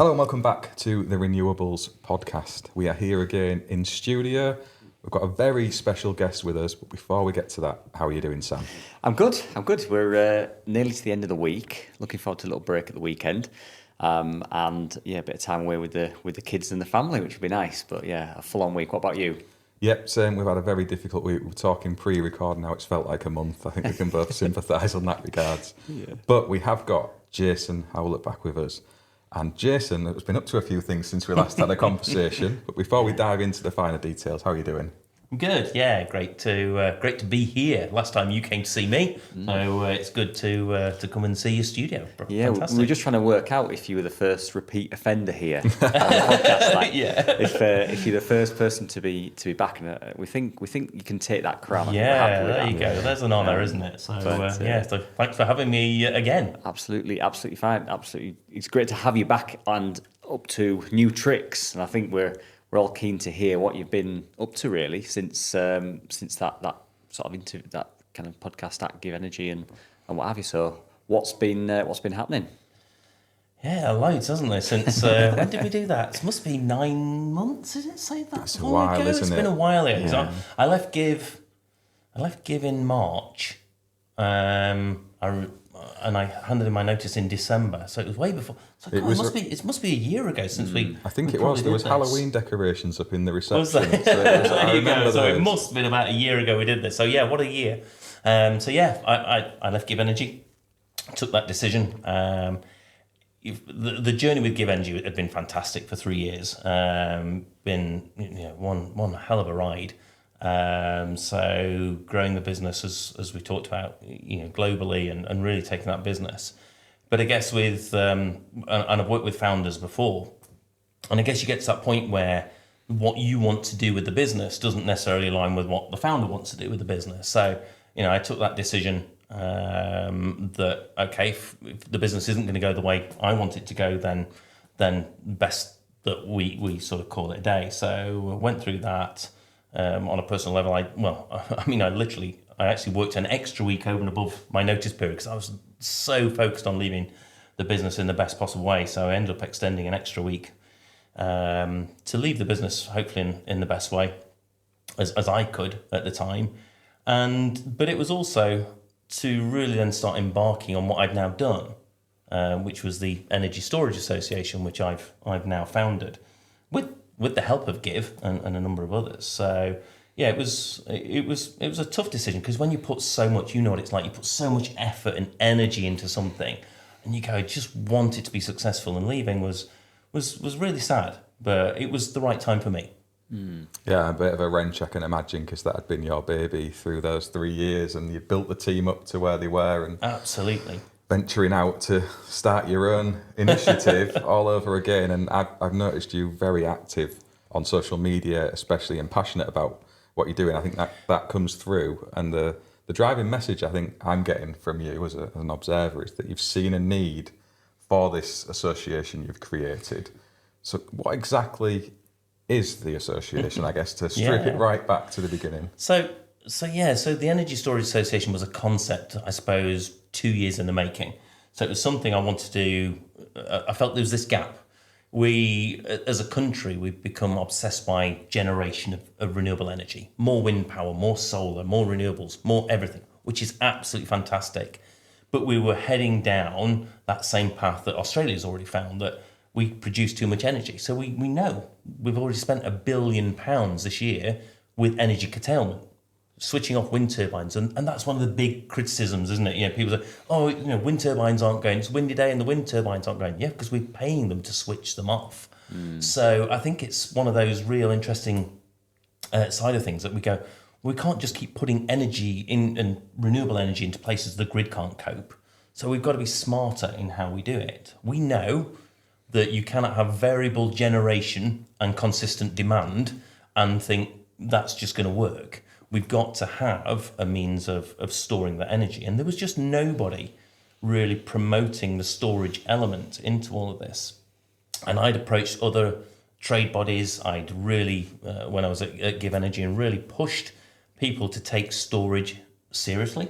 Hello and welcome back to the Renewables podcast. We are here again in studio. We've got a very special guest with us, but before we get to that, how are you doing, Sam? I'm good. We're nearly to the end of the week. Looking forward to a little break at the weekend, and yeah, a bit of time away with the kids and the family, which would be nice. But yeah, a full-on week. What about you? Yep, same. We've had a very difficult week. We're talking pre-record now. It's felt like a month. I think we can both sympathise on that regards. Yeah. But we have got Jason Howlett back with us. And Jason has been up to a few things since we last had a conversation. But before we dive into the finer details, how are you doing? Good, yeah, great to be here. Last time you came to see me, so it's good to come and see your studio. Yeah, Fantastic. we were just trying to work out if you were the first repeat offender here on the podcast. Like, Yeah. If you're the first person to be back, and we think you can take that crown. I think we're Yeah, happy with there that. you go. There's an honour, isn't it? So But, so thanks for having me again. Absolutely fine. Absolutely, it's great to have you back and up to new tricks. And I think we're all keen to hear what you've been up to really since that sort of into that kind of podcast at Give Energy and what have you. So what's been happening? Yeah, loads, hasn't there? Since when did we do that? It must be 9 months. Did it say that? It's a while, isn't It's it? been a while. Yeah. Yeah. I left Give in March. And I handed in my notice in December, so it was way before. So it must be a year ago since we. I think we it was. probably There was did this. Halloween decorations up in the reception. Was there? I There you remember go. So it those. must have been about a year ago we did this. So yeah, what a year. I left Give Energy, took that decision. The journey with Give Energy had been fantastic for 3 years. Been one hell of a ride. So growing the business as we talked about, globally and really taking that business. But I guess with and I've worked with founders before, and I guess you get to that point where what you want to do with the business doesn't necessarily align with what the founder wants to do with the business. So I took that decision that okay, if the business isn't going to go the way I want it to go, then best that we sort of call it a day. So I went through that. On a personal level, I actually worked an extra week over and above my notice period because I was so focused on leaving the business in the best possible way. So I ended up extending an extra week to leave the business, hopefully in the best way as I could at the time. But it was also to really then start embarking on what I've now done, which was the Energy Storage Association, which I've now founded with the help of Give and a number of others. So yeah, it was a tough decision because when you put so much, you know what it's like, you put so much effort and energy into something and you go, I just want it to be successful, and leaving was really sad, but it was the right time for me. Yeah, a bit of a wrench, I can imagine, because that had been your baby through those 3 years and you built the team up to where they were and Absolutely. venturing out to start your own initiative all over again. And I've noticed you very active on social media, especially, and passionate about what you're doing. I think that comes through. And the driving message I think I'm getting from you as an observer is that you've seen a need for this association you've created. So what exactly is the association, I guess, to strip it right back to the beginning? So the Energy Storage Association was a concept, I suppose, 2 years in the making. So it was something I wanted to do. I felt there was this gap. We, as a country, we've become obsessed by generation of renewable energy. More wind power, more solar, more renewables, more everything, which is absolutely fantastic. But we were heading down that same path that Australia's already found, that we produce too much energy. So we know we've already spent £1 billion this year with energy curtailment, switching off wind turbines, and that's one of the big criticisms, isn't it? People say, wind turbines aren't going, it's a windy day and the wind turbines aren't going. Yeah, because we're paying them to switch them off. So I think it's one of those real interesting side of things that we go, we can't just keep putting energy in and renewable energy into places the grid can't cope. So we've got to be smarter in how we do it. We know that you cannot have variable generation and consistent demand and think that's just going to work. We've got to have a means of storing that energy. And there was just nobody really promoting the storage element into all of this. And I'd approached other trade bodies. I'd really, when I was at Give Energy, and really pushed people to take storage seriously.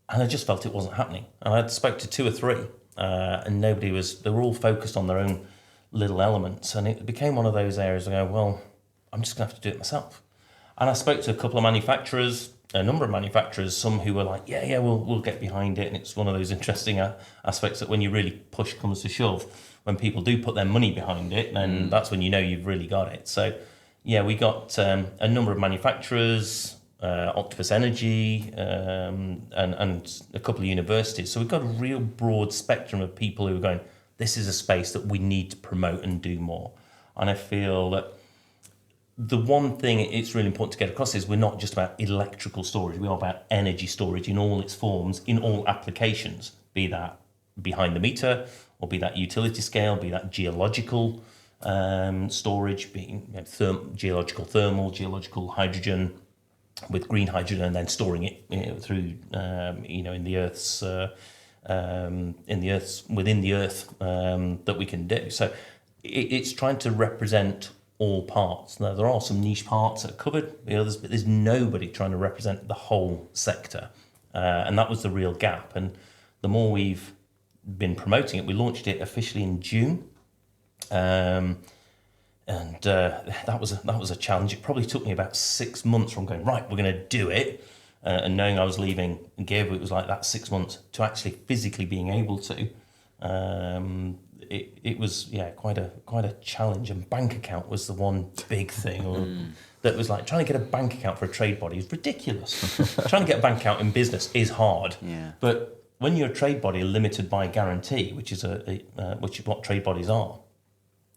And I just felt it wasn't happening. And I spoke to 2 or 3, and they were all focused on their own little elements. And it became one of those areas where I go, well, I'm just going to have to do it myself. And I spoke to a couple of manufacturers, a number of manufacturers, some who were like, yeah, we'll get behind it. And it's one of those interesting aspects that when you really push comes to shove, when people do put their money behind it, then that's when you know you've really got it. So, yeah, we got a number of manufacturers, Octopus Energy, and a couple of universities. So we've got a real broad spectrum of people who are going, this is a space that we need to promote and do more. And I feel that the one thing it's really important to get across is we're not just about electrical storage, we are about energy storage in all its forms, in all applications, be that behind the meter, or be that utility scale, be that geological storage, being geological thermal, geological hydrogen, with green hydrogen, and then storing it through in the Earth's within the Earth that we can do. So it's trying to represent all parts. Now there are some niche parts that are covered, the others, but there's nobody trying to represent the whole sector, and that was the real gap. And the more we've been promoting it, we launched it officially in June. That was a challenge. It probably took me about 6 months from going, right, we're going to do it, and knowing I was leaving Give, it was like that 6 months to actually physically being able to. It was quite a challenge. And bank account was the one big thing that was like trying to get a bank account for a trade body is ridiculous. Trying to get a bank account in business is hard, but when you're a trade body limited by guarantee, which is which is what trade bodies are,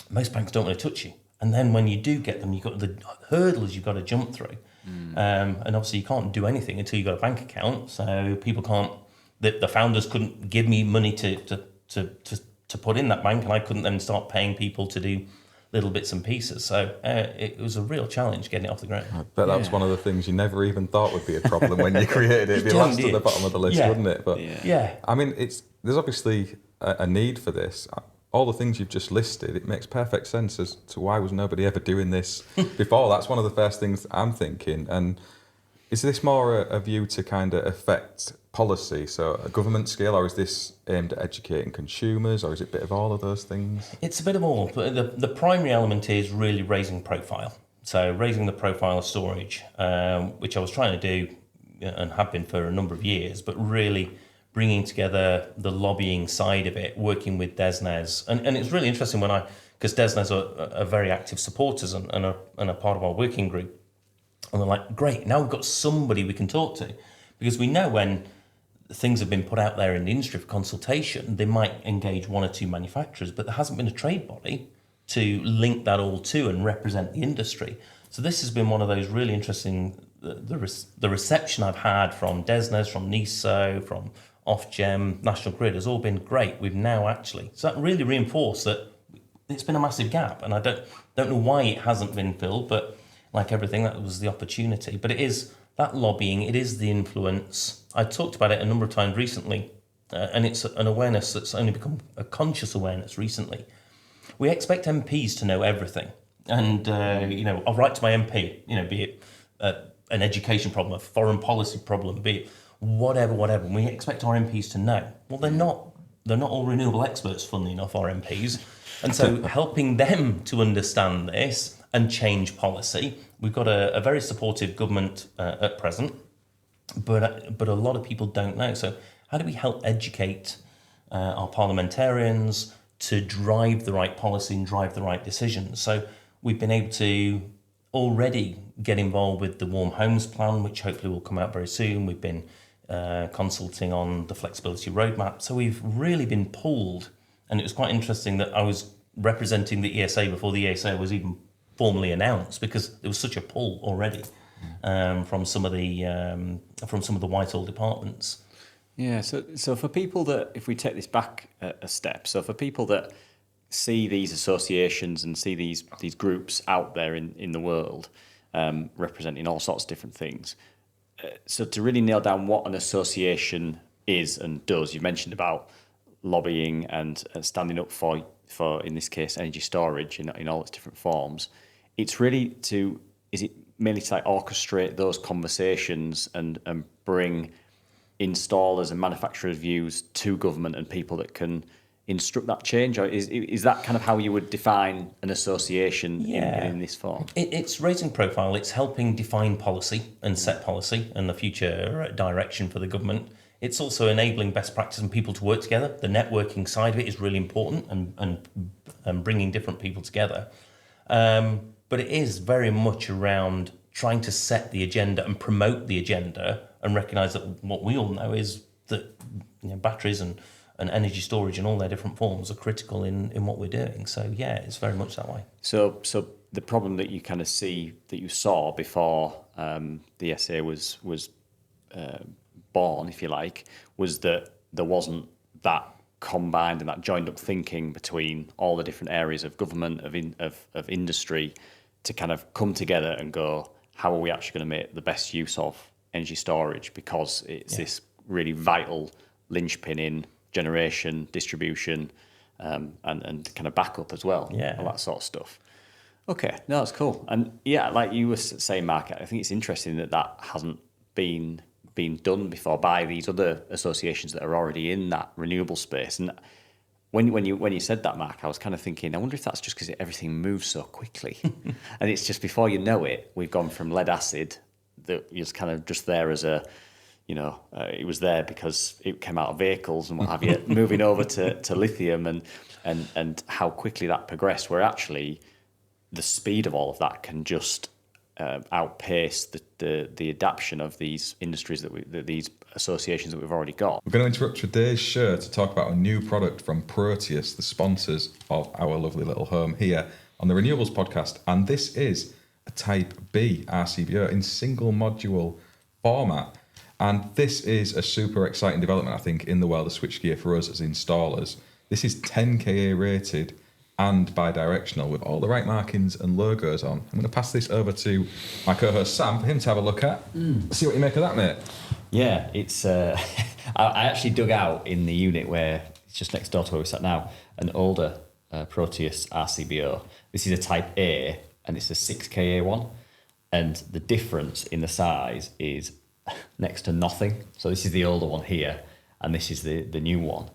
most banks don't want to touch you. And then when you do get them, you've got the hurdles you've got to jump through. And obviously you can't do anything until you've got a bank account. So people can't, the founders couldn't give me money to put in that bank, and I couldn't then start paying people to do little bits and pieces. So it was a real challenge getting it off the ground. I bet that was one of the things you never even thought would be a problem when you created it. It'd be last at the bottom of the list, wouldn't it? But I mean, there's obviously a need for this. All the things you've just listed, it makes perfect sense as to why was nobody ever doing this before. That's one of the first things I'm thinking. And is this more a view to kind of affect policy, so a government scale, or is this aimed at educating consumers, or is it a bit of all of those things? It's a bit of all. But the primary element is really raising profile. So raising the profile of storage, which I was trying to do and have been for a number of years, but really bringing together the lobbying side of it, working with DESNZ. And it's really interesting because DESNZ are very active supporters and are part of our working group. And we're like, great, now we've got somebody we can talk to. Because we know when things have been put out there in the industry for consultation, they might engage one or two manufacturers, but there hasn't been a trade body to link that all to and represent the industry. So this has been one of those really interesting, the reception I've had from DESNZ, from NESO, from Ofgem, National Grid has all been great. We've now actually, so that really reinforced that it's been a massive gap, and I don't know why it hasn't been filled, but like everything, that was the opportunity. But it is that lobbying, it is the influence. I talked about it a number of times recently, and it's an awareness that's only become a conscious awareness recently. We expect MPs to know everything, and I'll write to my MP, be it an education problem, a foreign policy problem, be it whatever. And we expect our MPs to know. Well, they're not all renewable experts, funnily enough, our MPs. And so helping them to understand this and change policy. We've got a very supportive government at present, but a lot of people don't know. So how do we help educate our parliamentarians to drive the right policy and drive the right decisions? So we've been able to already get involved with the Warm Homes Plan, which hopefully will come out very soon. We've been consulting on the flexibility roadmap. So we've really been pulled, and it was quite interesting that I was representing the ESA before the ESA was even formally announced, because there was such a pull already from some of the Whitehall departments. Yeah, so for people that, if we take this back a step, so for people that see these associations and see these groups out there in the world representing all sorts of different things, so to really nail down what an association is and does, you mentioned about lobbying and standing up for in this case energy storage in all its different forms. It's really is it mainly to like orchestrate those conversations and bring installers and manufacturers' views to government and people that can instruct that change, or is that kind of how you would define an association in this form? It's raising profile. It's helping define policy and set policy and the future direction for the government. It's also enabling best practice and people to work together. The networking side of it is really important, and bringing different people together. But it is very much around trying to set the agenda and promote the agenda, and recognise that what we all know is that batteries and energy storage in all their different forms are critical in what we're doing. So yeah, it's very much that way. So the problem that you kind of that you saw before the SA was born, if you like, was that there wasn't that combined and that joined up thinking between all the different areas of government, of industry, to kind of come together and go, how are we actually going to make the best use of energy storage, because it's this really vital linchpin in generation, distribution, and kind of backup as well, all that sort of stuff. Okay, no, that's cool. And yeah, like you were saying, Mark, I think it's interesting that hasn't been done before by these other associations that are already in that renewable space. And when you said that, Mark, I was kind of thinking, I wonder if that's just because everything moves so quickly, and it's just before you know it, we've gone from lead acid that is kind of just there as a, it was there because it came out of vehicles and what have you, moving over to lithium, and how quickly that progressed, where actually the speed of all of that can just outpace the adaptation of these industries these associations that we've already got. We're going to interrupt today's show to talk about a new product from Proteus, the sponsors of our lovely little home here on the Renewables Podcast, and this is a Type B RCBO in single module format. And this is a super exciting development, I think, in the world of switchgear for us as installers. This is 10 kA rated and bi-directional with all the right markings and logos on. I'm going to pass this over to my co-host Sam for him to have a look at. See what you make of that, mate. Yeah, it's. I actually dug out in the unit where it's just next door to where we sat now, an older Proteus RCBO. This is a Type A, and it's a 6 kA one, and the difference in the size is next to nothing. So this is the older one here, and this is the new one.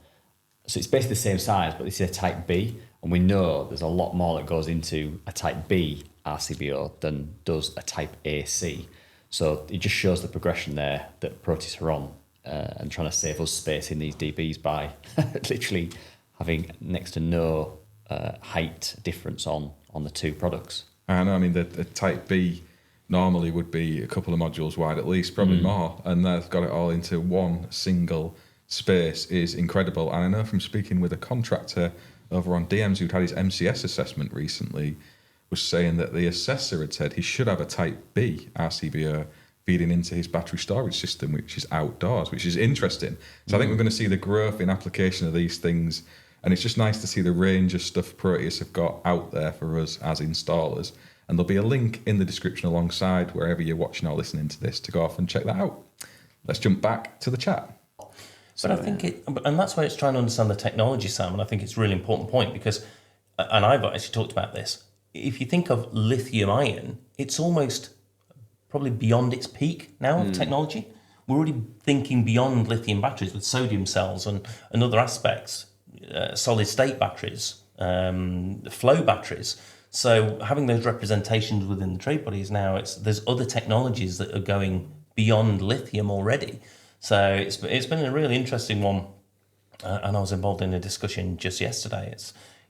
So it's basically the same size, but this is a Type B, and we know there's a lot more that goes into a Type B RCBO than does a Type AC. So it just shows the progression there that Proteus are on, and trying to save us space in these DBs by literally having next to no height difference on the two products. I know, I mean, the Type B normally would be a couple of modules wide at least, probably more, and they've got it all into one single space is incredible. And I know from speaking with a contractor over on DMs who'd had his MCS assessment recently, was saying that the assessor had said he should have a Type B RCBO feeding into his battery storage system, which is outdoors, which is interesting. So I think we're going to see the growth in application of these things, and it's just nice to see the range of stuff Proteus have got out there for us as installers. And there'll be a link in the description alongside wherever you're watching or listening to this to go off and check that out. Let's jump back to the chat. But I think and that's why it's trying to understand the technology, Sam, and I think it's a really important point because, and I've actually talked about this, if you think of lithium ion, it's almost probably beyond its peak now of technology. We're already thinking beyond lithium batteries with sodium cells and other aspects, solid state batteries, flow batteries. So having those representations within the trade bodies now, there's other technologies that are going beyond lithium already. So it's been a really interesting one, and I was involved in a discussion just yesterday.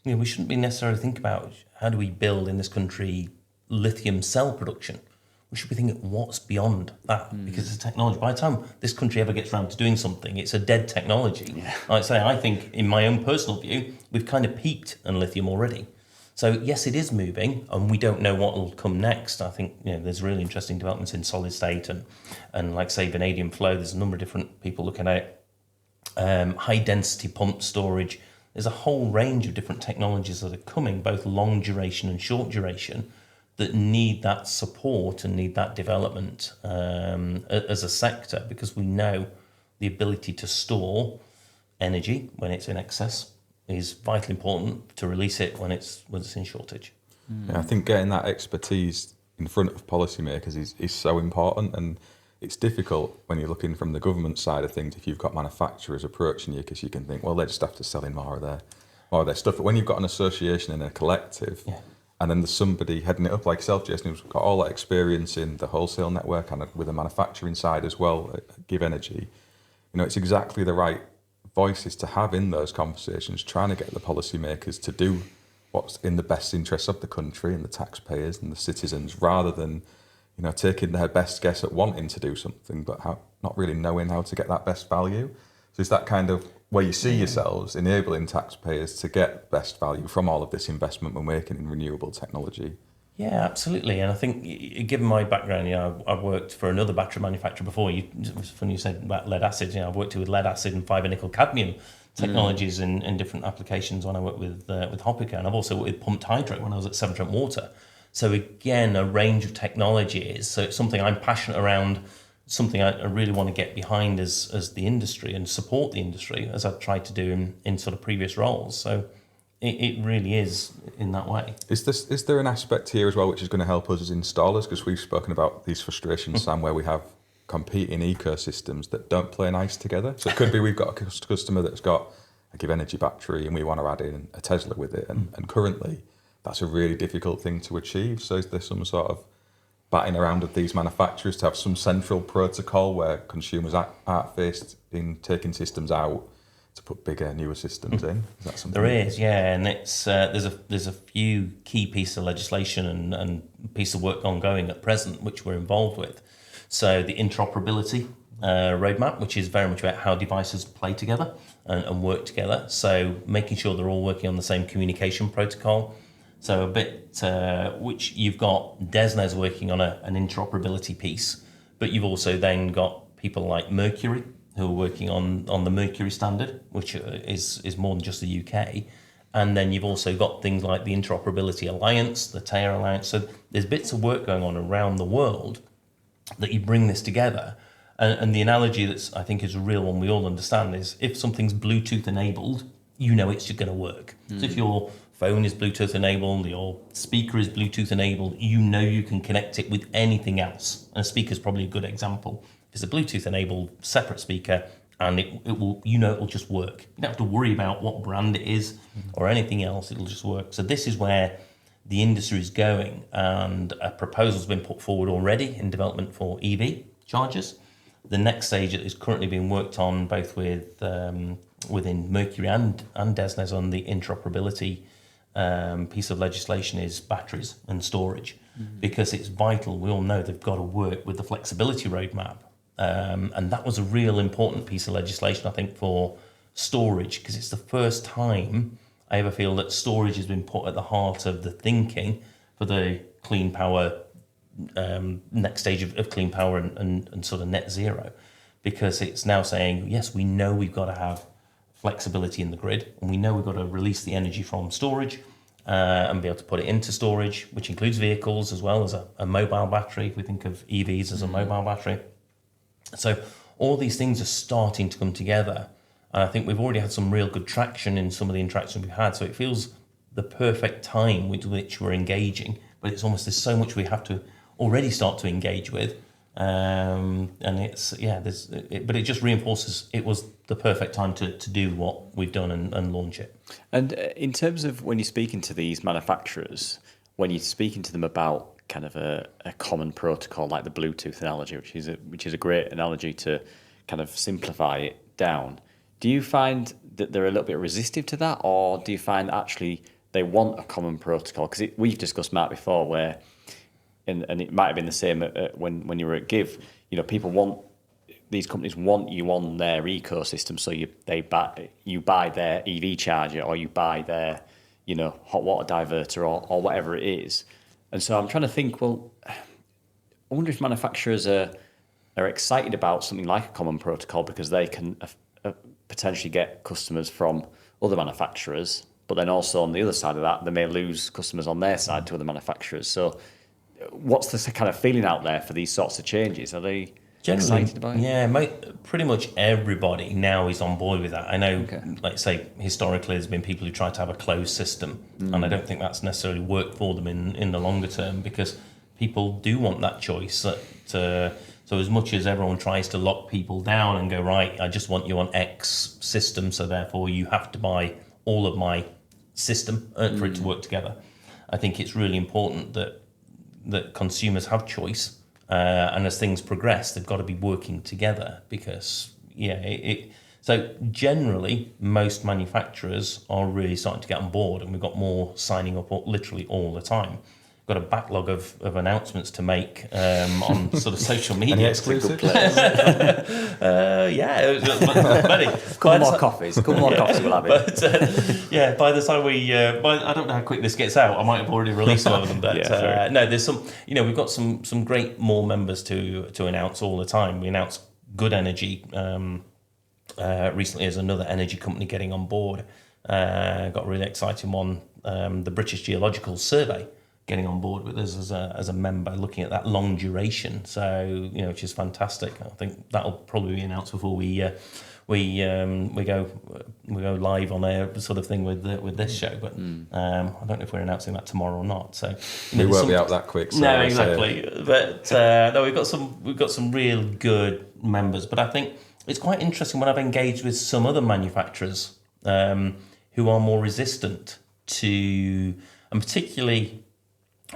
We shouldn't be necessarily thinking about how do we build in this country lithium cell production. We should be thinking what's beyond that, because it's a technology. By the time this country ever gets around to doing something, it's a dead technology. Yeah. Like I say, I think in my own personal view, we've kind of peaked in lithium already. So yes, it is moving, and we don't know what will come next. I think there's really interesting developments in solid state and like say vanadium flow. There's a number of different people looking at it. High density pump storage. There's a whole range of different technologies that are coming, both long duration and short duration, that need that support and need that development as a sector, because we know the ability to store energy when it's in excess is vitally important, to release it when it's in shortage. Yeah, I think getting that expertise in front of policymakers is so important, and it's difficult when you're looking from the government side of things if you've got manufacturers approaching you, because you can think, well, they just have to sell in more of their stuff. But when you've got an association and a collective, and then there's somebody heading it up like yourself, Jason, who's got all that experience in the wholesale network and with the manufacturing side as well, Give Energy, it's exactly the right voices to have in those conversations, trying to get the policymakers to do what's in the best interests of the country and the taxpayers and the citizens, rather than taking their best guess at wanting to do something but not really knowing how to get that best value. So is that kind of where you see yourselves enabling taxpayers to get best value from all of this investment we're making in renewable technology? Yeah, absolutely. And I think, given my background, I've worked for another battery manufacturer before. It was funny you said about lead acid. I've worked with lead acid and fiber nickel cadmium technologies in different applications when I worked with Hoppica, and I've also worked with pumped hydro when I was at Severn Trent Water. So again, a range of technologies. So it's something I'm passionate around, something I really want to get behind as the industry and support the industry, as I've tried to do in sort of previous roles. So it really is in that way. Is there an aspect here as well which is going to help us as installers? Because we've spoken about these frustrations, Sam, where we have competing ecosystems that don't play nice together. So it could be we've got a customer that's got a Give Energy battery and we want to add in a Tesla with it. And currently, that's a really difficult thing to achieve. So is there some sort of batting around of these manufacturers to have some central protocol where consumers aren't faced in taking systems out to put bigger, newer systems in? Is that something? There is, yeah, and it's there's a few key pieces of legislation and piece of work ongoing at present which we're involved with. So the interoperability roadmap, which is very much about how devices play together and work together. So making sure they're all working on the same communication protocol. So a bit which you've got DESNZ working on an interoperability piece, but you've also then got people like Mercury who are working on the Mercury standard, which is more than just the UK. And then you've also got things like the Interoperability Alliance, the TEIA Alliance. So there's bits of work going on around the world that you bring this together. And the analogy that's, I think, is a real one we all understand is if something's Bluetooth enabled, it's just going to work. So if your phone is Bluetooth enabled, your speaker is Bluetooth enabled, you can connect it with anything else. And a speaker is probably a good example. If it's a Bluetooth enabled separate speaker, and it will, it will just work. You don't have to worry about what brand it is or anything else, it'll just work. So this is where the industry is going, and a proposal's been put forward already in development for EV chargers. The next stage that is currently being worked on both with within Mercury and DESNZ on the interoperability piece of legislation is batteries and storage, because it's vital. We all know they've got to work with the flexibility roadmap. And that was a real important piece of legislation, I think, for storage, because it's the first time I ever feel that storage has been put at the heart of the thinking for the clean power, next stage of clean power and sort of net zero, because it's now saying, yes, we know we've got to have flexibility in the grid, and we know we've got to release the energy from storage and be able to put it into storage, which includes vehicles as well as a mobile battery, if we think of EVs as a mobile battery. So all these things are starting to come together. And I think we've already had some real good traction in some of the interactions we've had. So it feels the perfect time with which we're engaging. But it's almost, there's so much we have to already start to engage with. And it's, but it just reinforces it was the perfect time to do what we've done and launch it. And in terms of when you're speaking to these manufacturers, when you're speaking to them about kind of a common protocol like the Bluetooth analogy, which is a great analogy to kind of simplify it down, do you find that they're a little bit resistive to that, or do you find that actually they want a common protocol? Because we've discussed, Mark, before where, and it might have been the same when you were at Give, these companies want you on their ecosystem, so you buy their EV charger, or you buy their hot water diverter or whatever it is. And so I'm trying to think, well, I wonder if manufacturers are excited about something like a common protocol because they can potentially get customers from other manufacturers, but then also on the other side of that, they may lose customers on their side to other manufacturers. So what's the kind of feeling out there for these sorts of changes? Are they excited about it? Yeah, pretty much everybody now is on board with that. I know, like say, historically there's been people who try to have a closed system, and I don't think that's necessarily worked for them in the longer term, because people do want that choice. So So as much as everyone tries to lock people down and go, right, I just want you on X system, so therefore you have to buy all of my system for it to work together. I think it's really important that consumers have choice, and as things progress, they've got to be working together because, so generally, most manufacturers are really starting to get on board, and we've got more signing up literally all the time. Got a backlog of announcements to make on sort of social media. Any exclusive? Many. Couple more coffees we'll have it. But by the time I don't know how quick this gets out. I might have already released some of them. But no, there's some. We've got some great more members to announce all the time. We announced Good Energy recently as another energy company getting on board. Got a really exciting one. The British Geological Survey getting on board with us as a member, looking at that long duration. So which is fantastic. I think that'll probably be announced before we go live on a sort of thing with this show. But I don't know if we're announcing that tomorrow or not. So we won't be out that quick. So no, exactly. But no, we've got some real good members. But I think it's quite interesting when I've engaged with some other manufacturers who are more resistant to, and particularly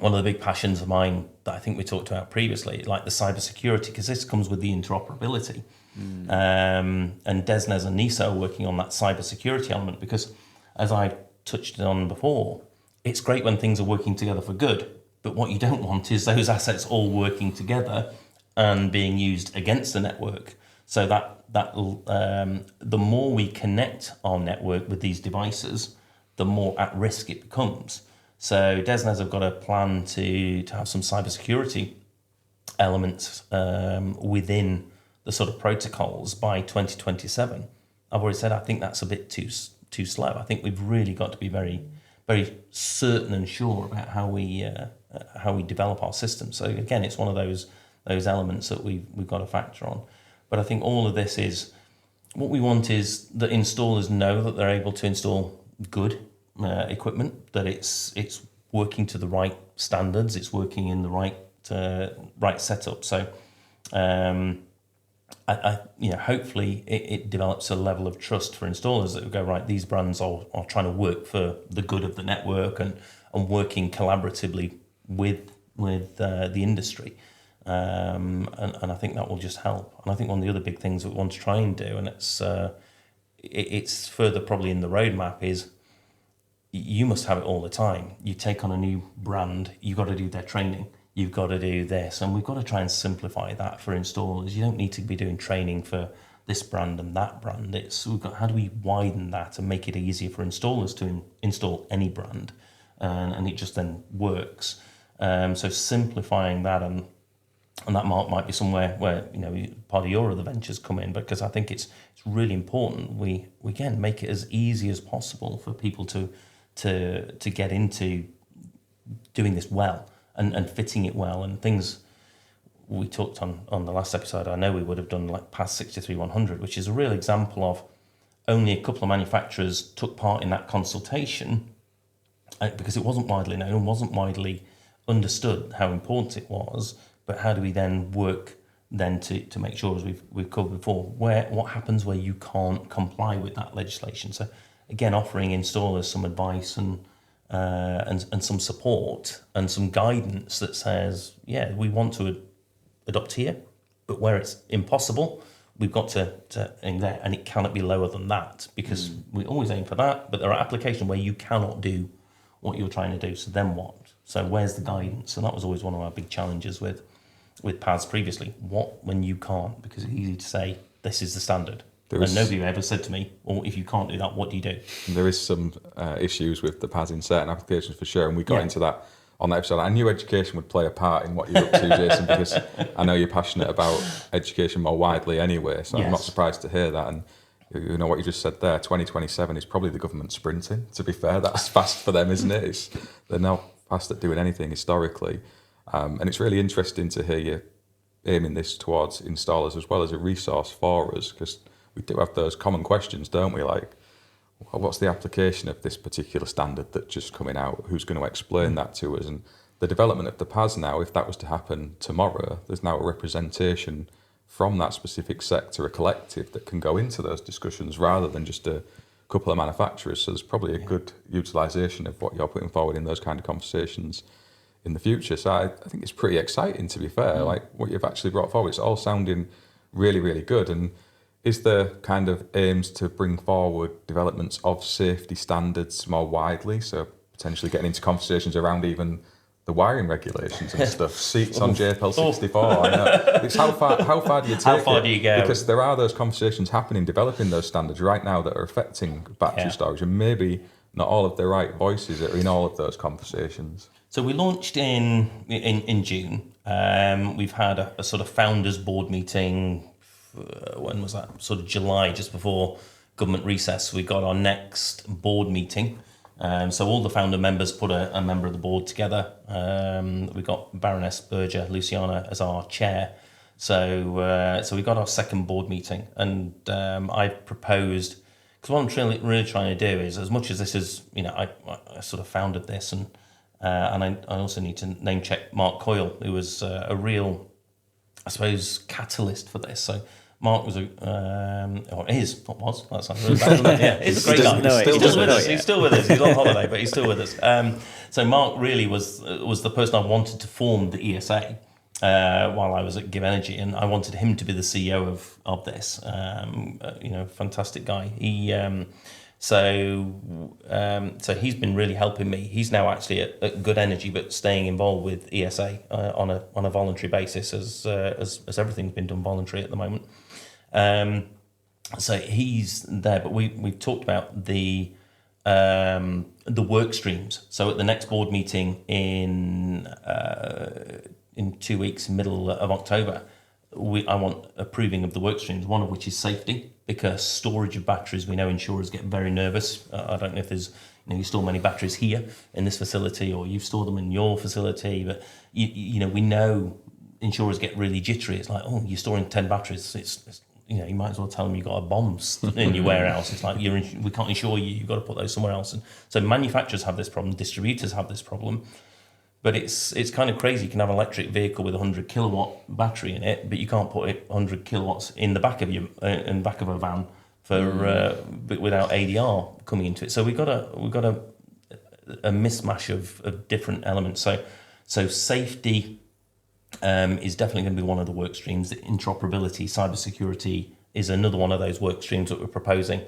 one of the big passions of mine that I think we talked about previously, like the cybersecurity, because this comes with the interoperability. And DESNZ and NISO are working on that cybersecurity element because, as I touched on before, it's great when things are working together for good, but what you don't want is those assets all working together and being used against the network. So that the more we connect our network with these devices, the more at risk it becomes. So DESNZ have got a plan to have some cybersecurity elements within the sort of protocols by 2027. I've already said I think that's a bit too slow. I think we've really got to be very, very certain and sure about how we develop our system. So again, it's one of those elements that we've got to factor on. But I think all of this is what we want is that installers know that they're able to install good equipment, that it's working to the right standards, it's working in the right setup. So I hopefully it develops a level of trust for installers that will go, right, these brands are trying to work for the good of the network and working collaboratively with the industry. And I think that will just help. And I think one of the other big things that we want to try and do, and it's further probably in the roadmap, is you must have it all the time. You take on a new brand, you've got to do their training, you've got to do this, and we've got to try and simplify that for installers. You don't need to be doing training for this brand and that brand. How do we widen that and make it easier for installers to install any brand, and it just then works. So simplifying that, and that might be somewhere where part of your other ventures come in, because I think it's really important we again make it as easy as possible for people to get into doing this well and fitting it well, and things we talked on the last episode. I know we would have done like PAS 63100, which is a real example of only a couple of manufacturers took part in that consultation because it wasn't widely known and wasn't widely understood how important it was. But how do we then work then to make sure, as we've covered before, what happens where you can't comply with that legislation? So again, offering installers some advice and some support and some guidance that says, we want to adopt here, but where it's impossible, we've got to aim there, and it cannot be lower than that, because we always aim for that. But there are applications where you cannot do what you're trying to do. So then what? So where's the guidance? And that was always one of our big challenges with PAS previously. What when you can't? Because it's easy to say this is the standard. And nobody ever said to me, well, if you can't do that, what do you do? There is some issues with the PAS in certain applications for sure, and we got into that on that episode. I knew education would play a part in what you're up to, Jason, because I know you're passionate about education more widely anyway, so I'm not surprised to hear that. And what you just said there, 2027 is probably the government sprinting, to be fair. That's fast for them, isn't it? They're now fast at doing anything historically. And it's really interesting to hear you aiming this towards installers as well as a resource for us, because we do have those common questions, don't we? Like, what's the application of this particular standard that's just coming out? Who's going to explain that to us? And the development of the PAS now, if that was to happen tomorrow, there's now a representation from that specific sector, a collective that can go into those discussions rather than just a couple of manufacturers. So there's probably a good utilisation of what you're putting forward in those kind of conversations in the future. So I think it's pretty exciting, to be fair, like what you've actually brought forward. It's all sounding really, really good. And is there kind of aims to bring forward developments of safety standards more widely? So potentially getting into conversations around even the wiring regulations and stuff, seats on JPL 64. I know. It's how far do you take How far it? do you go? Because there are those conversations happening, developing those standards right now that are affecting battery storage, and maybe not all of the right voices are in all of those conversations. So we launched in June. We've had a sort of founders board meeting. When was that? Sort of July, just before government recess. We got our next board meeting. So all the founder members put a member of the board together. We got Baroness Berger Luciana as our chair. So we got our second board meeting, and I proposed, because what I'm really trying to do is, as much as this is, I sort of founded this, and I also need to name check Mark Coyle, who was a real, I suppose, catalyst for this. So Mark was that sounds really bad, doesn't it? Yeah, he's a great guy. He's still with us. He's still with us. He's on holiday, but he's still with us. So Mark really was the person I wanted to form the ESA while I was at Give Energy, and I wanted him to be the CEO of this. Fantastic guy. So he's been really helping me. He's now actually at Good Energy, but staying involved with ESA on a voluntary basis, as everything's been done voluntary at the moment. So he's there, but we've talked about the work streams. So at the next board meeting in 2 weeks, middle of October, I want approving of the work streams, one of which is safety, because storage of batteries, we know insurers get very nervous. I don't know if there's, you store many batteries here in this facility, or you store them in your facility, but we know insurers get really jittery. It's like, oh, you're storing 10 batteries. It's you might as well tell them you've got a bomb in your warehouse. It's like, we can't insure you. You've got to put those somewhere else. And so manufacturers have this problem. Distributors have this problem. But it's kind of crazy. You can have an electric vehicle with a 100 kilowatt battery in it, but you can't put 100 kilowatts in the back of a van but without ADR coming into it. So we've got a mismatch of different elements. So safety is definitely going to be one of the work streams. The interoperability, cybersecurity is another one of those work streams that we're proposing.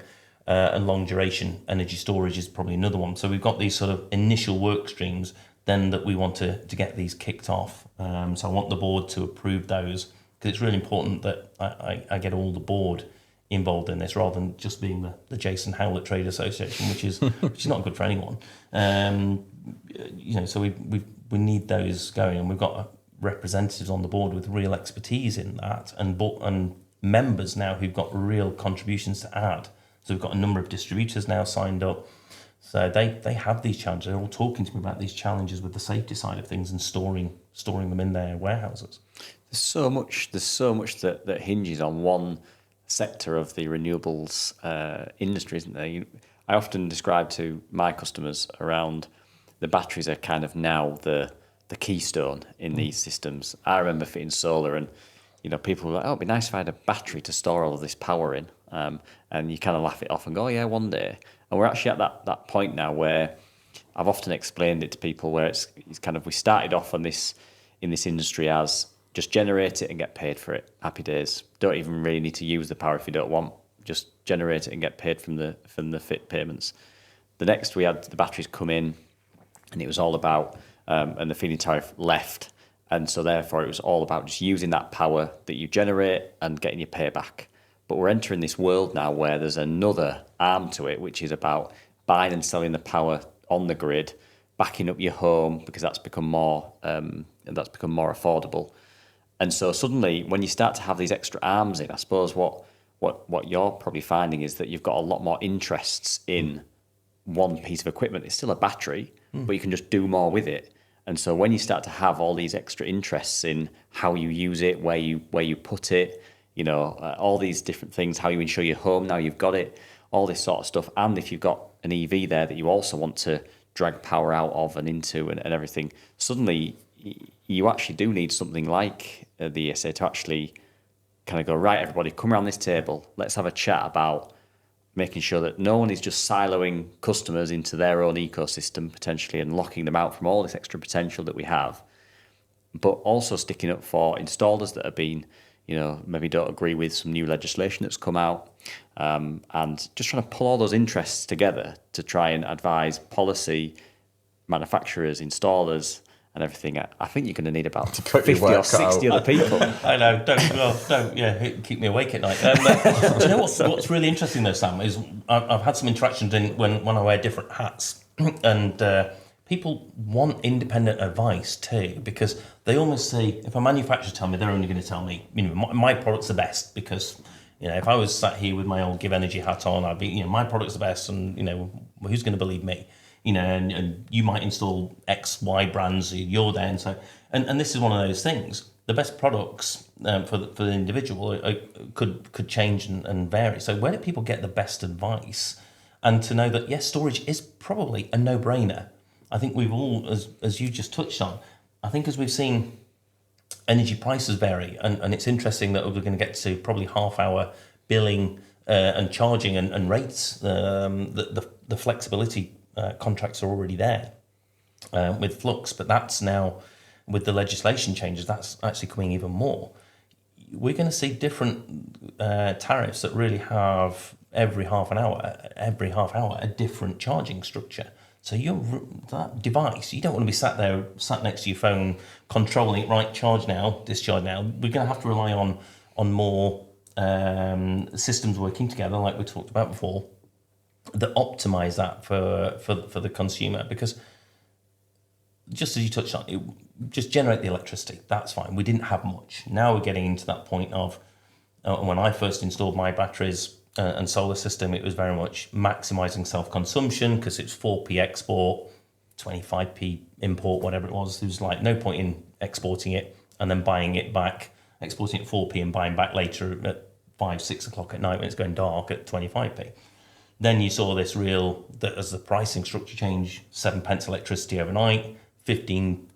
And long duration energy storage is probably another one. So we've got these sort of initial work streams then that we want to get these kicked off. So I want the board to approve those, because it's really important that I get all the board involved in this, rather than just being the Jason Howlett Trade Association, which is not good for anyone. So we need those going, and we've got representatives on the board with real expertise in that, and members now who've got real contributions to add. So we've got a number of distributors now signed up. So they have these challenges. They're all talking to me about these challenges with the safety side of things and storing them in their warehouses. There's so much that hinges on one sector of the renewables industry, isn't there? I often describe to my customers around the batteries are kind of now the keystone in these systems. I remember fitting solar, and people were like, "Oh, it'd be nice if I had a battery to store all of this power in," and you kind of laugh it off and go, "Oh yeah, one day." And we're actually at that point now where I've often explained it to people, where it's kind of, we started off in this industry as just generate it and get paid for it. Happy days. Don't even really need to use the power if you don't want. Just generate it and get paid from the fit payments. The next, we had the batteries come in, and it was all about, and the feed-in tariff left. And so therefore it was all about just using that power that you generate and getting your payback. But we're entering this world now where there's another arm to it, which is about buying and selling the power on the grid, backing up your home, because that's become more affordable. And so suddenly, when you start to have these extra arms in, I suppose what you're probably finding is that you've got a lot more interests in one piece of equipment. It's still a battery, but you can just do more with it. And so when you start to have all these extra interests in how you use it, where you put it, all these different things, how you insure your home, now you've got it, all this sort of stuff. And if you've got an EV there that you also want to drag power out of and into and everything, suddenly you actually do need something like the ESA to actually kind of go, right, everybody, come around this table. Let's have a chat about making sure that no one is just siloing customers into their own ecosystem potentially and locking them out from all this extra potential that we have, but also sticking up for installers that have been, maybe don't agree with some new legislation that's come out, and just trying to pull all those interests together to try and advise policy, manufacturers, installers, and everything. I think you're going to need about 50 or 60 other people. I know. Don't keep me awake at night. Do you know what's really interesting though, Sam, is I've had some interactions when I wear different hats, and people want independent advice too, because they almost say, if a manufacturer tell me, they're only going to tell me, my product's the best, because if I was sat here with my old Give Energy hat on, I'd be, my product's the best, and who's going to believe me? And you might install X, Y brands, you're there, and so, and this is one of those things. The best products for the individual could change and vary. So where do people get the best advice? And to know that, yes, storage is probably a no-brainer. I think we've all, as you just touched on, I think as we've seen energy prices vary, and it's interesting that we're going to get to probably half-hour billing and charging and rates, the flexibility contracts are already there with Flux, but that's now, with the legislation changes, that's actually coming even more. We're going to see different tariffs that really have every half hour a different charging structure. So that device, you don't want to be sat next to your phone, controlling it, right, charge now, discharge now. We're going to have to rely on more systems working together, like we talked about before, that optimize that for the consumer. Because just as you touched on, just generate the electricity, that's fine. We didn't have much. Now we're getting into that point of, when I first installed my batteries and solar system, it was very much maximizing self-consumption, because it's 4p export, 25p import, whatever it was. There was like no point in exporting it and then buying it back, exporting it 4p and buying back later at 5-6 o'clock at night when it's going dark at 25p. Then you saw this that as the pricing structure changed, 7 pence electricity overnight, 15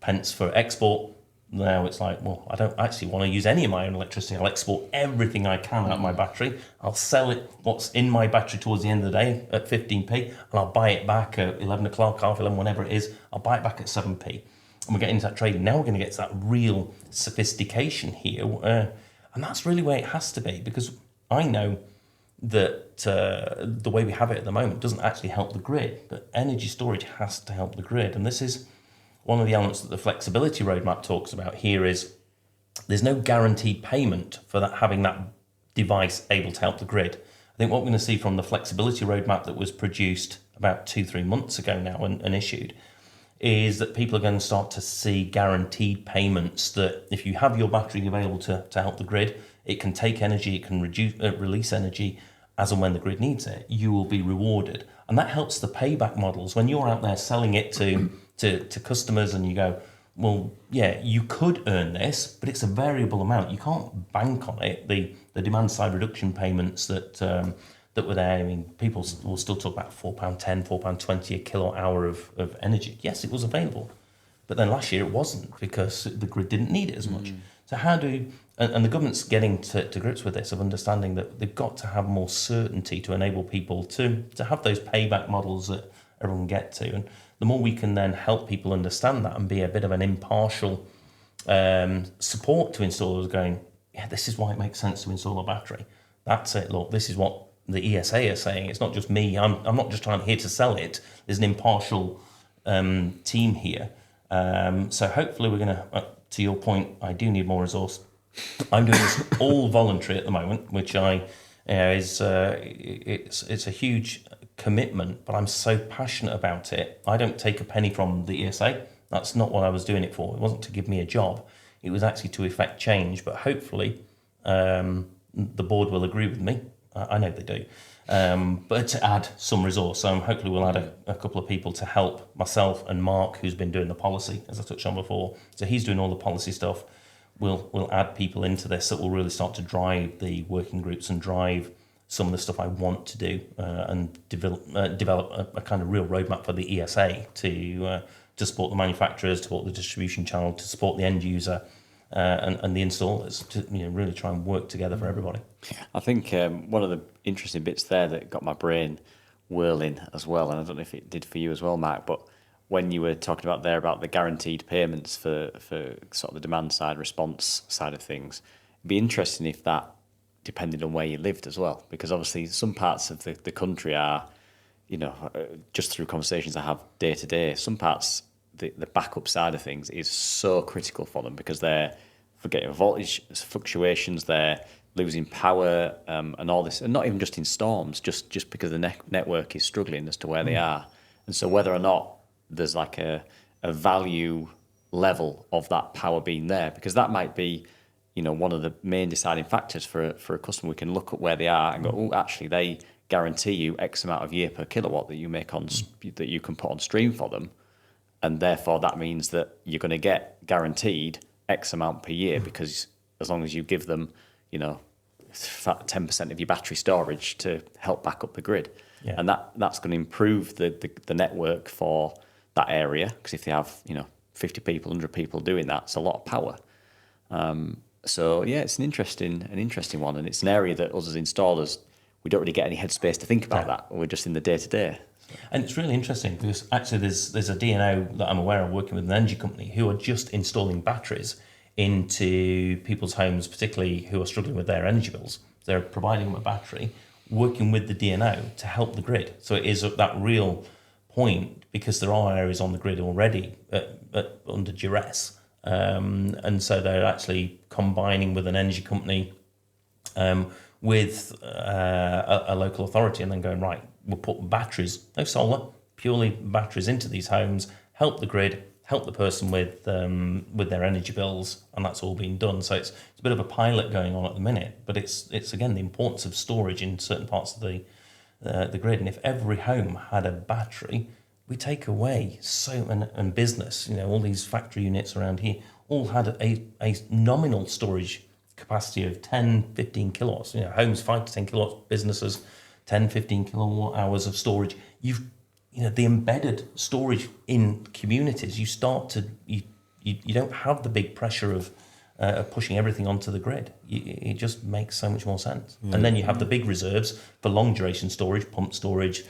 pence for export. Now it's like, well, I don't actually want to use any of my own electricity. I'll export everything I can out of my battery. I'll sell it, what's in my battery towards the end of the day at 15p, and I'll buy it back at 11 o'clock, half 11, whenever it is. I'll buy it back at 7p. And we're getting into that trading. Now we're going to get to that real sophistication here. And that's really where it has to be, because I know that the way we have it at the moment doesn't actually help the grid, but energy storage has to help the grid. And this is one of the elements that the flexibility roadmap talks about here. Is there's no guaranteed payment for that, having that device able to help the grid. I think what we're going to see from the flexibility roadmap that was produced about 2-3 months ago now and issued, is that people are going to start to see guaranteed payments, that if you have your battery available to help the grid, it can take energy, it can release energy as and when the grid needs it, you will be rewarded. And that helps the payback models. When you're out there selling it to customers and you go, well, yeah, you could earn this, but it's a variable amount. You can't bank on it. The demand side reduction payments that were there, I mean, people will still talk about £4.10, £4.20 a kilowatt hour of energy. Yes, it was available. But then last year it wasn't, because the grid didn't need it as much. So and the government's getting to grips with this, of understanding that they've got to have more certainty to enable people to have those payback models that everyone can get to. And the more we can then help people understand that and be a bit of an impartial support to installers, going, yeah, this is why it makes sense to install a battery. That's it. Look, this is what the ESA is saying. It's not just me. I'm not just here to sell it. There's an impartial team here. So hopefully we're going to your point, I do need more resource. I'm doing this all voluntary at the moment, which it's a huge commitment, but I'm so passionate about it. I don't take a penny from the ESA. That's not what I was doing it for. It wasn't to give me a job. It was actually to effect change. But hopefully the board will agree with me. I know they do. But to add some resource. So hopefully we'll add a couple of people to help myself and Mark, who's been doing the policy, as I touched on before. So he's doing all the policy stuff. We'll add people into this that will really start to drive the working groups and drive some of the stuff I want to do and develop a kind of real roadmap for the ESA to support the manufacturers, to support the distribution channel, to support the end user and the installers, to really try and work together for everybody. I think one of the interesting bits there that got my brain whirling as well, and I don't know if it did for you as well, Mark, but when you were talking about there about the guaranteed payments for sort of the demand side, response side of things, it'd be interesting if that depended on where you lived as well, because obviously some parts of the country are, just through conversations I have day to day, some parts, the backup side of things is so critical for them because they're getting voltage fluctuations, they're losing power and all this, and not even just in storms, just because the network is struggling as to where they are. And so whether or not there's like a value level of that power being there, because that might be one of the main deciding factors for a customer. We can look at where they are and go, oh, actually, they guarantee you X amount of year per kilowatt that you make on that you can put on stream for them, and therefore that means that you're going to get guaranteed X amount per year because as long as you give them, 10% of your battery storage to help back up the grid, and that's going to improve the network for that area, because if they have 50 people, 100 people doing that, it's a lot of power. So yeah, it's an interesting one, and it's an area that us as installers, we don't really get any headspace to think about that. We're just in the day to day. And it's really interesting because actually there's a DNO that I'm aware of working with an energy company who are just installing batteries into people's homes, particularly who are struggling with their energy bills. They're providing them a battery, working with the DNO to help the grid. So it is at that real point, because there are areas on the grid already under duress. And so they're actually combining with an energy company with a local authority, and then going, right, we'll put batteries, no solar, purely batteries into these homes, help the grid, help the person with their energy bills, and that's all being done. So it's a bit of a pilot going on at the minute, but it's again the importance of storage in certain parts of the grid. And if every home had a battery, we take away and business, all these factory units around here all had a nominal storage capacity of 10, 15 kilowatts. Homes 5 to 10 kilowatts, businesses 10, 15 kilowatt hours of storage. The embedded storage in communities, you start to you don't have the big pressure of pushing everything onto the grid. It just makes so much more sense. And then you have the big reserves for long duration storage, pump storage,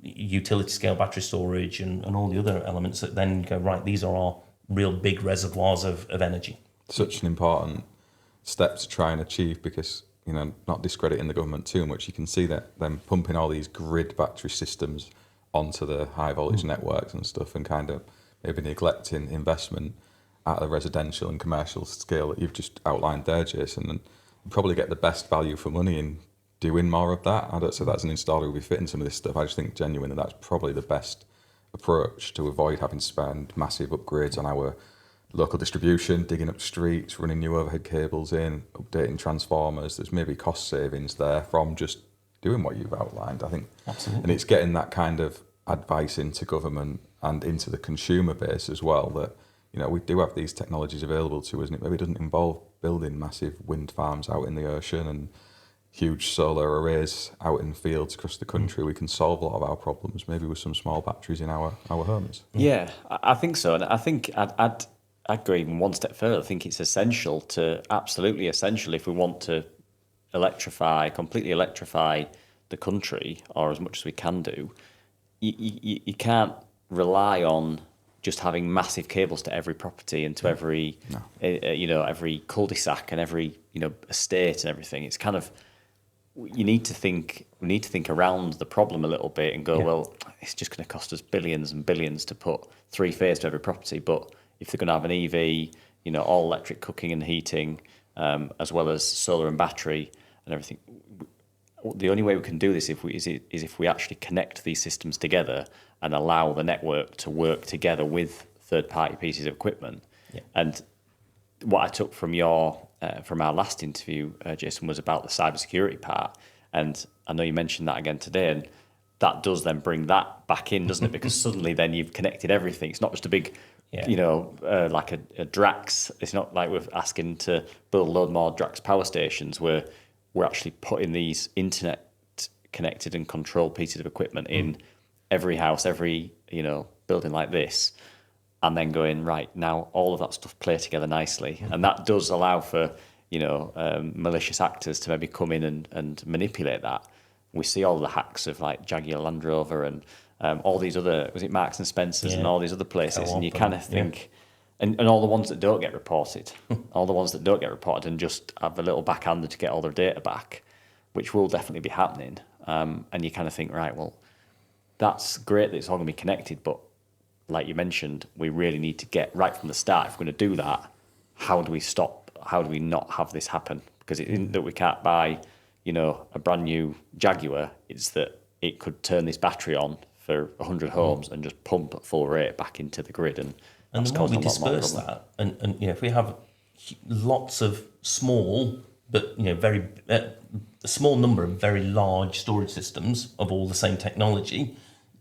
utility scale battery storage, and all the other elements that then go, right, these are our real big reservoirs of energy. Such an important step to try and achieve, because not discrediting the government too much, you can see that them pumping all these grid battery systems onto the high voltage networks and stuff, and kind of maybe neglecting investment at the residential and commercial scale that you've just outlined there, Jason, and you probably get the best value for money in doing more of that. I don't say that's an installer who'll be fitting some of this stuff. I just think genuinely that's probably the best approach to avoid having to spend massive upgrades on our local distribution, digging up streets, running new overhead cables in, updating transformers. There's maybe cost savings there from just doing what you've outlined, I think. Absolutely. And it's getting that kind of advice into government and into the consumer base as well, that we do have these technologies available to us, and it maybe doesn't involve building massive wind farms out in the ocean and huge solar arrays out in fields across the country. We can solve a lot of our problems maybe with some small batteries in our homes. Yeah, I think so. And I think I'd go even one step further. I think it's absolutely essential if we want to completely electrify the country, or as much as we can do. You can't rely on just having massive cables to every property and to every cul-de-sac and every estate and everything. It's kind of, we need to think around the problem a little bit and go, well, it's just going to cost us billions and billions to put 3-phase to every property, but if they're going to have an EV, all electric cooking and heating, as well as solar and battery and everything, the only way we can do this is if we actually connect these systems together and allow the network to work together with third-party pieces of equipment. Yeah. And what I took from from our last interview, Jason, was about the cybersecurity part. And I know you mentioned that again today, and that does then bring that back in, doesn't it? Because suddenly then you've connected everything. It's not just a big, like a Drax. It's not like we're asking to build a load more Drax power stations. We're actually putting these internet connected and controlled pieces of equipment in every house, every building like this, and then going, right, now all of that stuff play together nicely. And that does allow for malicious actors to maybe come in and manipulate that. We see all the hacks of like Jaguar Land Rover and all these other, was it Marks and Spencer's and all these other places, and you kind of think, and all the ones that don't get reported, and just have a little backhander to get all their data back, which will definitely be happening. And you kind of think, right, well, that's great that it's all going to be connected, but like you mentioned, we really need to get right from the start. If we're going to do that, how do we stop? How do we not have this happen? Because it isn't that we can't buy a brand new Jaguar, it's that it could turn this battery on for 100 homes and just pump at full rate back into the grid. And the more we disperse that, and if we have lots of small, but very a small number of very large storage systems of all the same technology,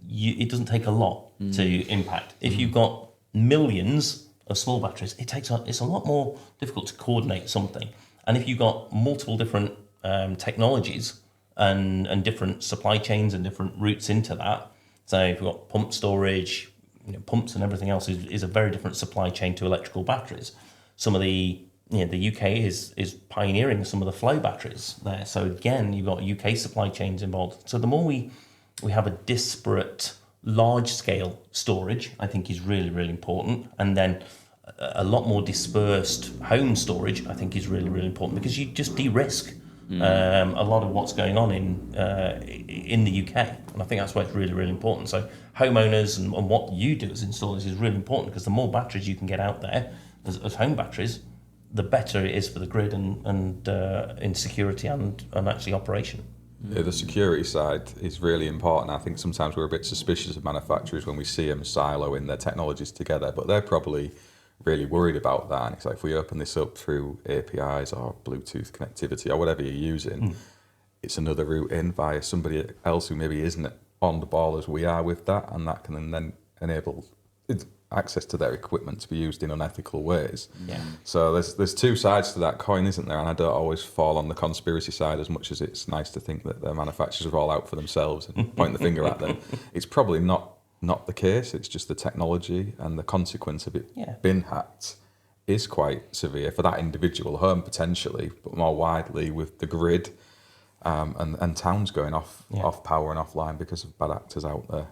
it doesn't take a lot to impact. If you've got millions of small batteries, it's a lot more difficult to coordinate something. And if you've got multiple different technologies and different supply chains and different routes into that, so if we've got pump storage, pumps and everything else is a very different supply chain to electrical batteries. Some of the the UK is pioneering some of the flow batteries there. So again, you've got UK supply chains involved. So the more we have a disparate, large-scale storage, I think is really, really important. And then a lot more dispersed home storage, I think is really, really important, because you just de-risk a lot of what's going on in the UK. And I think that's why it's really, really important. So homeowners and what you do as installers is really important, because the more batteries you can get out there as home batteries, the better it is for the grid and in security and actually operation. Yeah, the security side is really important. I think sometimes we're a bit suspicious of manufacturers when we see them siloing their technologies together, but they're probably really worried about that. And it's like, if we open this up through APIs or Bluetooth connectivity or whatever you're using, it's another route in via somebody else who maybe isn't on the ball as we are with that, and that can then enable access to their equipment to be used in unethical ways. Yeah. So there's two sides to that coin, isn't there? And I don't always fall on the conspiracy side as much as it's nice to think that the manufacturers are all out for themselves and point the finger at them. It's probably not the case. It's just the technology, and the consequence of it being hacked is quite severe for that individual home potentially, but more widely with the grid and towns going off power and offline because of bad actors out there.